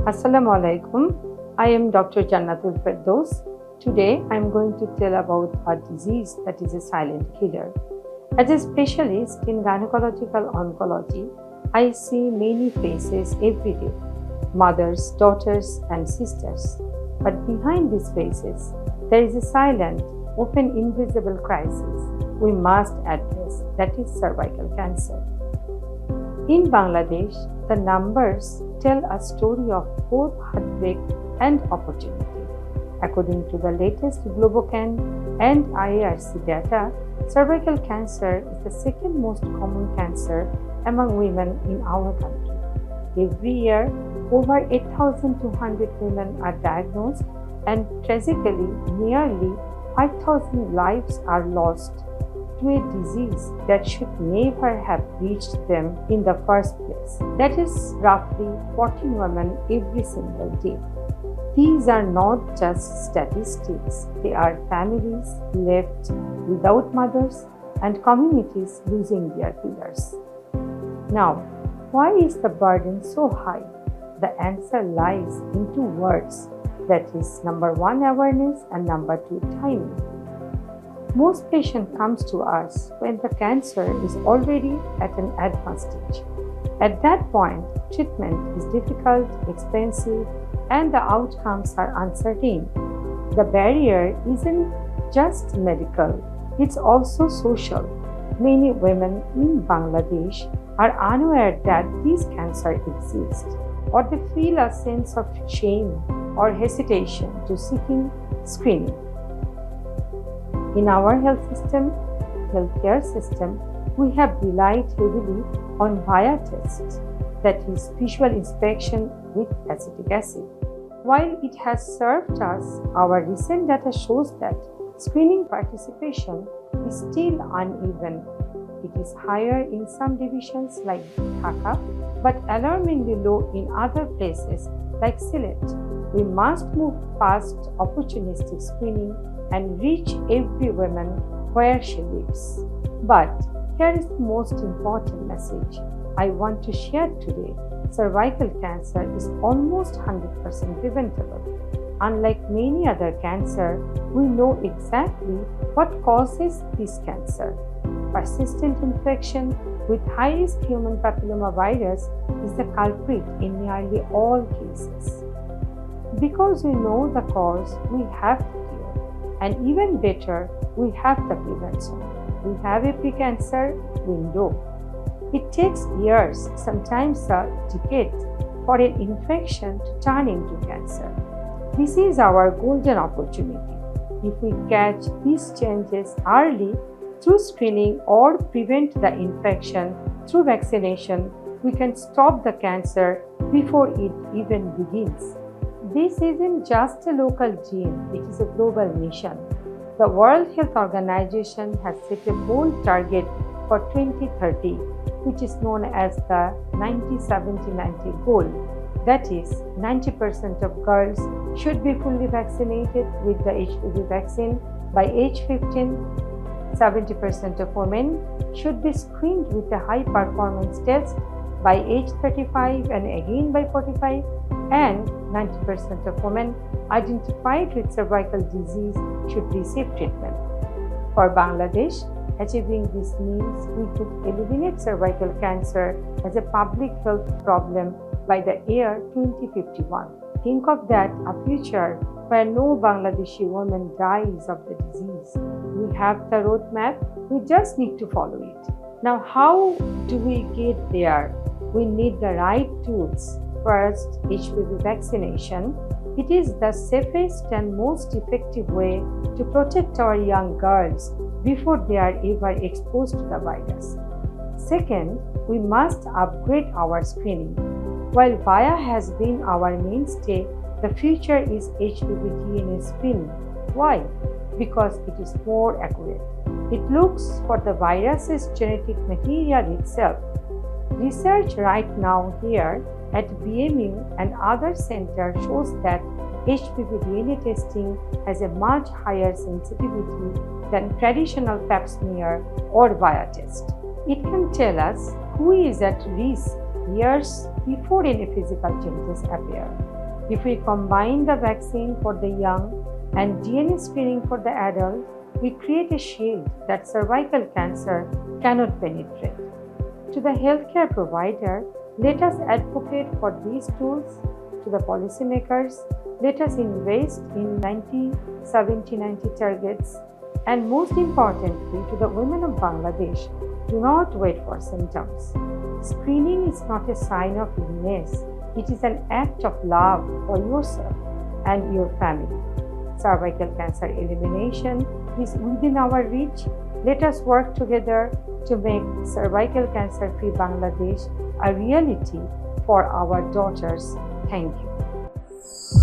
Assalamu alaikum. I am Dr. Jannatul Ferdous. Today I am going to tell about a disease that is a silent killer. As a specialist in gynecological oncology, I see many faces every day, mothers, daughters, and sisters. But behind these faces, there is a silent, often invisible crisis we must address, that is cervical cancer. In Bangladesh, the numbers tell a story of both heartbreak and opportunity. According to the latest Globocan and IARC data, cervical cancer is the second most common cancer among women in our country. Every year, over 8,200 women are diagnosed, and tragically, nearly 5,000 lives are lost to a disease that should never have reached them in the first place. That is roughly 14 women every single day. These are not just statistics, they are families left without mothers and communities losing their pillars. Now, why is the burden so high? The answer lies in two words, that is, number one, awareness, and number two, timing. Most patient comes to us when the cancer is already at an advanced stage. At that point, treatment is difficult, expensive, and the outcomes are uncertain. The barrier isn't just medical, it's also social. Many women in Bangladesh are unaware that this cancer exists, or they feel a sense of shame or hesitation to seeking screening. In our healthcare system, we have relied heavily on VIA tests, that is, visual inspection with acetic acid. While it has served us, our recent data shows that screening participation is still uneven. It is higher in some divisions like Dhaka, but alarmingly low in other places like Sylhet. We must move past opportunistic screening and reach every woman where she lives. But here is the most important message I want to share today. Cervical cancer is almost 100% preventable. Unlike many other cancers, we know exactly what causes this cancer. Persistent infection with high-risk human papillomavirus is the culprit in nearly all cases. Because we know the cause, we have the cure. And even better, we have the prevention. We have a pre-cancer window. It takes years, sometimes a decade, for an infection to turn into cancer. This is our golden opportunity. If we catch these changes early through screening or prevent the infection through vaccination, we can stop the cancer before it even begins. This isn't just a local dream, it is a global mission. The World Health Organization has set a bold target for 2030, which is known as the 90-70-90 goal. That is, 90% of girls should be fully vaccinated with the HPV vaccine by age 15, 70% of women should be screened with a high-performance test by age 35 and again by 45, and 90% of women identified with cervical disease should receive treatment. For Bangladesh, achieving this means we could eliminate cervical cancer as a public health problem by the year 2051. Think of that, a future where no Bangladeshi woman dies of the disease. We have the roadmap, we just need to follow it. Now, how do we get there? We need the right tools. First, HPV vaccination. It is the safest and most effective way to protect our young girls before they are ever exposed to the virus. Second, we must upgrade our screening. While VIA has been our mainstay, the future is HPV DNA screening. Why? Because it is more accurate. It looks for the virus's genetic material itself. Research right now here at BMU and other centers shows that HPV DNA testing has a much higher sensitivity than traditional pap smear or VIA test. It can tell us who is at risk years before any physical changes appear. If we combine the vaccine for the young and DNA screening for the adult, we create a shield that cervical cancer cannot penetrate. To the healthcare provider, let us advocate for these tools. To the policymakers, let us invest in 90-70-90 targets. And most importantly, to the women of Bangladesh, do not wait for symptoms. Screening is not a sign of illness. It is an act of love for yourself and your family. Cervical cancer elimination is within our reach. Let us work together to make cervical cancer-free Bangladesh a reality for our daughters. Thank you.